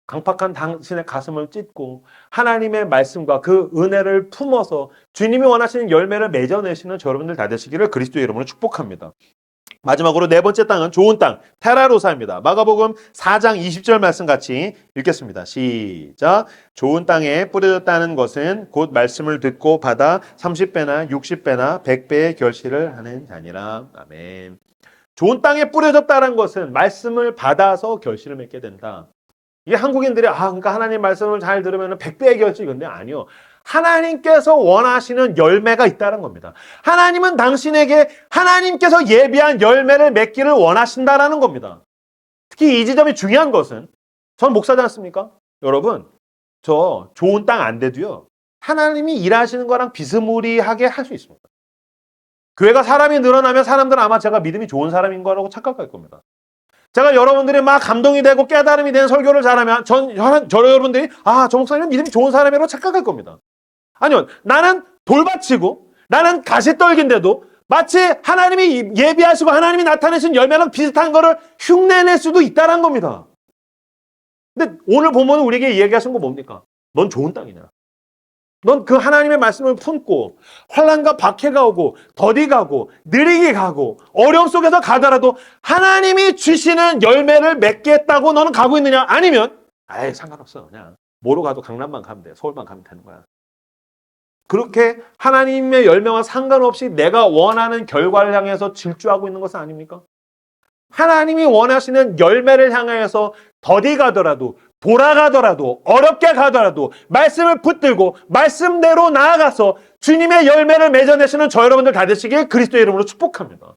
강팍한 당신의 가슴을 찢고 하나님의 말씀과 그 은혜를 품어서 주님이 원하시는 열매를 맺어내시는 여러분들 다 되시기를 그리스도의 이름으로 축복합니다. 마지막으로 네 번째 땅은 좋은 땅, 테라로사입니다. 마가복음 4장 20절 말씀 같이 읽겠습니다. 시작. 좋은 땅에 뿌려졌다는 것은 곧 말씀을 듣고 받아 30배나 60배나 100배의 결실을 하는 자니라. 아멘. 좋은 땅에 뿌려졌다는 것은 말씀을 받아서 결실을 맺게 된다. 이게 한국인들이 그러니까 하나님 말씀을 잘 들으면 100배의 결실 이건데 아니요. 하나님께서 원하시는 열매가 있다는 겁니다. 하나님은 당신에게 하나님께서 예비한 열매를 맺기를 원하신다라는 겁니다. 특히 이 지점이 중요한 것은 전 목사지 않습니까? 여러분, 저 좋은 땅 안 돼도요. 하나님이 일하시는 거랑 비스무리하게 할 수 있습니다. 교회가 사람이 늘어나면 사람들은 아마 제가 믿음이 좋은 사람인 거라고 착각할 겁니다. 제가 여러분들이 막 감동이 되고 깨달음이 되는 설교를 잘하면 저 여러분들이 저 목사님은 믿음이 좋은 사람이라고 착각할 겁니다. 아니요. 나는 돌밭이고 나는 가시떨기인데도 마치 하나님이 예비하시고 하나님이 나타내신 열매랑 비슷한 거를 흉내낼 수도 있다는 겁니다. 근데 오늘 보면 우리에게 얘기하신 거 뭡니까? 넌 좋은 땅이냐? 넌 그 하나님의 말씀을 품고 환난과 박해가 오고 더디 가고 느리게 가고 어려움 속에서 가더라도 하나님이 주시는 열매를 맺겠다고 너는 가고 있느냐? 아니면 상관없어. 그냥 뭐로 가도 강남만 가면 돼. 서울만 가면 되는 거야. 그렇게 하나님의 열매와 상관없이 내가 원하는 결과를 향해서 질주하고 있는 것은 아닙니까? 하나님이 원하시는 열매를 향해서 더디 가더라도 돌아가더라도 어렵게 가더라도 말씀을 붙들고 말씀대로 나아가서 주님의 열매를 맺어내시는 저 여러분들 다 되시길 그리스도의 이름으로 축복합니다.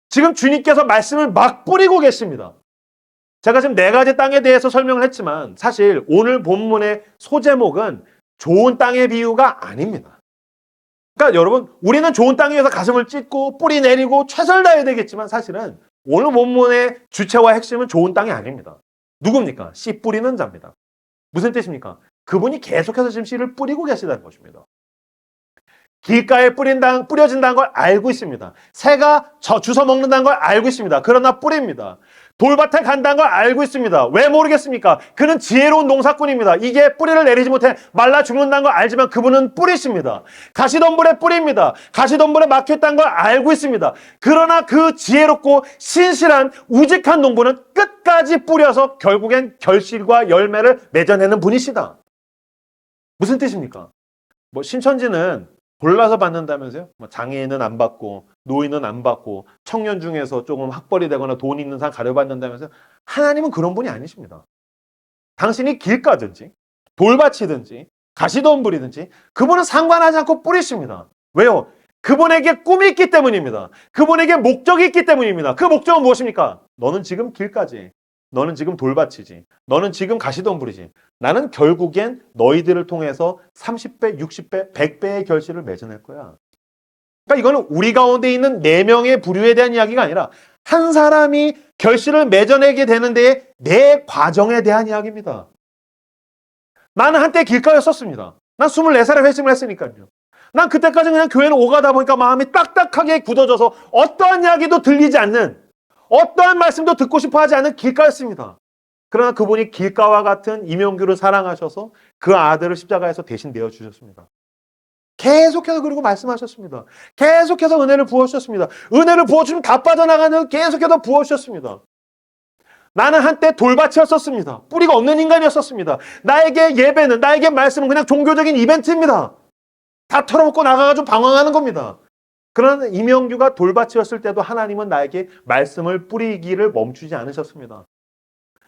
지금 주님께서 말씀을 막 뿌리고 계십니다. 제가 지금 네 가지 땅에 대해서 설명을 했지만 사실 오늘 본문의 소제목은 좋은 땅의 비유가 아닙니다. 그러니까 여러분 우리는 좋은 땅에 서 가슴을 찢고 뿌리 내리고 최선을 다해야 되겠지만 사실은 오늘 본문의 주체와 핵심은 좋은 땅이 아닙니다. 누굽니까? 씨 뿌리는 자입니다. 무슨 뜻입니까? 그분이 계속해서 지금 씨를 뿌리고 계시다는 것입니다. 길가에 뿌려진다는 걸 알고 있습니다. 새가 주워 먹는다는 걸 알고 있습니다. 그러나 뿌립니다. 돌밭에 간다는 걸 알고 있습니다. 왜 모르겠습니까? 그는 지혜로운 농사꾼입니다. 이게 뿌리를 내리지 못해 말라 죽는다는 걸 알지만 그분은 뿌리십니다. 가시덤불에 뿌립니다. 가시덤불에 막혀있다는 걸 알고 있습니다. 그러나 그 지혜롭고 신실한 우직한 농부는 끝까지 뿌려서 결국엔 결실과 열매를 맺어내는 분이시다. 무슨 뜻입니까? 신천지는 골라서 받는다면서요? 뭐 장애인은 안 받고 노인은 안 받고 청년 중에서 조금 학벌이 되거나 돈 있는 사람 가려받는다면서요? 하나님은 그런 분이 아니십니다. 당신이 길 가든지 돌밭이든지 가시덤불이든지 그분은 상관하지 않고 뿌리십니다. 왜요? 그분에게 꿈이 있기 때문입니다. 그분에게 목적이 있기 때문입니다. 그 목적은 무엇입니까? 너는 지금 길가지. 너는 지금 돌밭이지. 너는 지금 가시덤불이지. 나는 결국엔 너희들을 통해서 30배, 60배, 100배의 결실을 맺어낼 거야. 그러니까 이거는 우리 가운데 있는 4명의 부류에 대한 이야기가 아니라 한 사람이 결실을 맺어내게 되는 데에 내 과정에 대한 이야기입니다. 나는 한때 길가였었습니다. 난 24살에 회심을 했으니까요. 난 그때까지 그냥 교회는 오가다 보니까 마음이 딱딱하게 굳어져서 어떠한 이야기도 들리지 않는, 어떠한 말씀도 듣고 싶어 하지 않는 길가였습니다. 그러나 그분이 길가와 같은 이명규를 사랑하셔서 그 아들을 십자가에서 대신 내어주셨습니다. 계속해서 그리고 말씀하셨습니다. 계속해서 은혜를 부어주셨습니다. 은혜를 부어주면 다 빠져나가는 계속해서 부어주셨습니다. 나는 한때 돌밭이었었습니다. 뿌리가 없는 인간이었었습니다. 나에게 예배는, 나에게 말씀은 그냥 종교적인 이벤트입니다. 다 털어먹고 나가가지고 방황하는 겁니다. 그러나 이명규가 돌밭이었을 때도 하나님은 나에게 말씀을 뿌리기를 멈추지 않으셨습니다.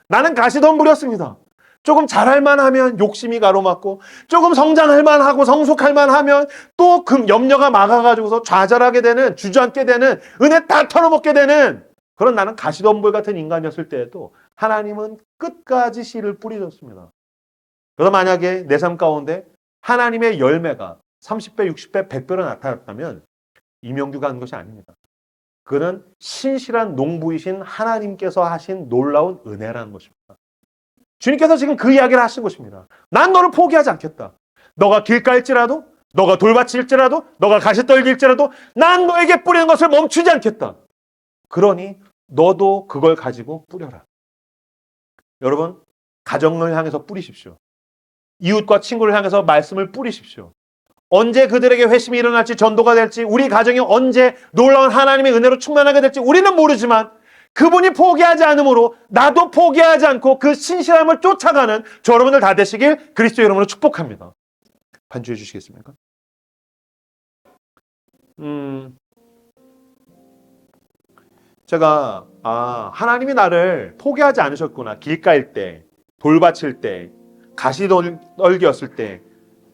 나는 가시덤불이었습니다. 조금 잘할 만하면 욕심이 가로막고 조금 성장할 만하고 성숙할 만하면 또 그 염려가 막아가지고서 좌절하게 되는, 주저앉게 되는, 은혜 다 털어먹게 되는 그런 나는 가시덤불 같은 인간이었을 때에도 하나님은 끝까지 씨를 뿌리셨습니다. 그래서 만약에 내 삶 가운데 하나님의 열매가 30배, 60배, 100배로 나타났다면 이명규가 한 것이 아닙니다. 그는 신실한 농부이신 하나님께서 하신 놀라운 은혜라는 것입니다. 주님께서 지금 그 이야기를 하신 것입니다. 난 너를 포기하지 않겠다. 너가 길가일지라도, 너가 돌밭일지라도, 너가 가시떨기일지라도 난 너에게 뿌리는 것을 멈추지 않겠다. 그러니 너도 그걸 가지고 뿌려라. 여러분, 가정을 향해서 뿌리십시오. 이웃과 친구를 향해서 말씀을 뿌리십시오. 언제 그들에게 회심이 일어날지, 전도가 될지, 우리 가정이 언제 놀라운 하나님의 은혜로 충만하게 될지 우리는 모르지만 그분이 포기하지 않으므로 나도 포기하지 않고 그 신실함을 쫓아가는 저 여러분들 다 되시길 그리스도 이름으로 축복합니다. 반주해 주시겠습니까? 제가 하나님이 나를 포기하지 않으셨구나. 길가일 때, 돌밭일 때, 가시떨기였을 때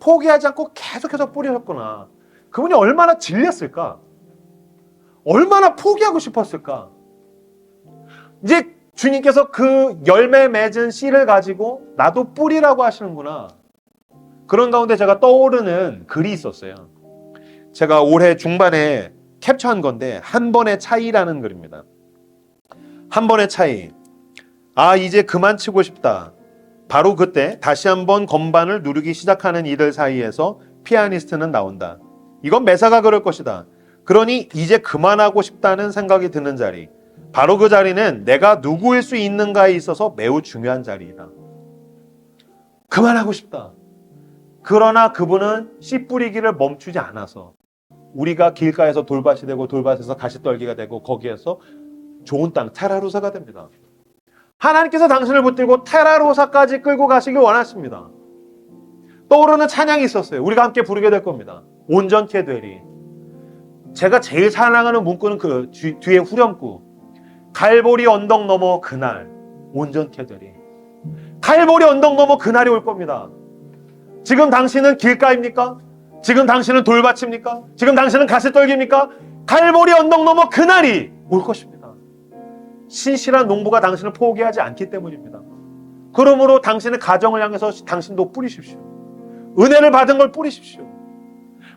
포기하지 않고 계속해서 뿌리셨구나. 그분이 얼마나 질렸을까? 얼마나 포기하고 싶었을까? 이제 주님께서 그 열매 맺은 씨를 가지고 나도 뿌리라고 하시는구나. 그런 가운데 제가 떠오르는 글이 있었어요. 제가 올해 중반에 캡처한 건데 한 번의 차이라는 글입니다. 한 번의 차이. 이제 그만 치고 싶다. 바로 그때 다시 한번 건반을 누르기 시작하는 이들 사이에서 피아니스트는 나온다. 이건 매사가 그럴 것이다. 그러니 이제 그만하고 싶다는 생각이 드는 자리. 바로 그 자리는 내가 누구일 수 있는가에 있어서 매우 중요한 자리이다. 그만하고 싶다. 그러나 그분은 씨 뿌리기를 멈추지 않아서 우리가 길가에서 돌밭이 되고 돌밭에서 가시떨기가 되고 거기에서 좋은 땅 테라로사가 됩니다. 하나님께서 당신을 붙들고 테라로사까지 끌고 가시길 원하십니다. 떠오르는 찬양이 있었어요. 우리가 함께 부르게 될 겁니다. 온전케 되리. 제가 제일 사랑하는 문구는 그 뒤에 후렴구. 갈보리 언덕 넘어 그날 온전케 되리. 갈보리 언덕 넘어 그날이 올 겁니다. 지금 당신은 길가입니까? 지금 당신은 돌밭입니까? 지금 당신은 가시떨기입니까? 갈보리 언덕 넘어 그날이 올 것입니다. 신실한 농부가 당신을 포기하지 않기 때문입니다. 그러므로 당신의 가정을 향해서 당신도 뿌리십시오. 은혜를 받은 걸 뿌리십시오.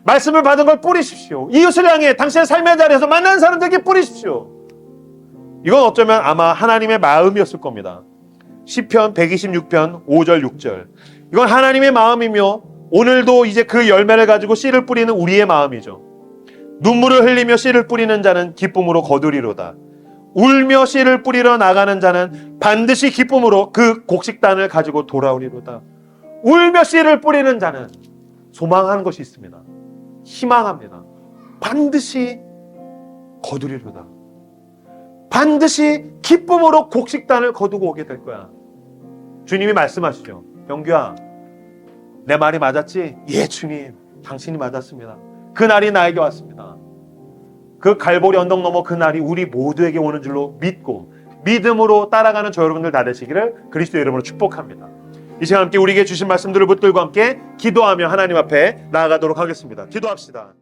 말씀을 받은 걸 뿌리십시오. 이웃을 향해 당신의 삶의 자리에서 만난 사람들에게 뿌리십시오. 이건 어쩌면 아마 하나님의 마음이었을 겁니다. 시편 126편 5절 6절. 이건 하나님의 마음이며 오늘도 이제 그 열매를 가지고 씨를 뿌리는 우리의 마음이죠. 눈물을 흘리며 씨를 뿌리는 자는 기쁨으로 거두리로다. 울며 씨를 뿌리러 나가는 자는 반드시 기쁨으로 그 곡식단을 가지고 돌아오리로다. 울며 씨를 뿌리는 자는 소망하는 것이 있습니다. 희망합니다. 반드시 거두리로다. 반드시 기쁨으로 곡식단을 거두고 오게 될 거야. 주님이 말씀하시죠. 영규야, 내 말이 맞았지? 예, 주님. 당신이 맞았습니다. 그 날이 나에게 왔습니다. 그 갈보리 언덕 넘어 그 날이 우리 모두에게 오는 줄로 믿고 믿음으로 따라가는 저 여러분들 다 되시기를 그리스도의 이름으로 축복합니다. 이 시간 함께 우리에게 주신 말씀들을 붙들고 함께 기도하며 하나님 앞에 나아가도록 하겠습니다. 기도합시다.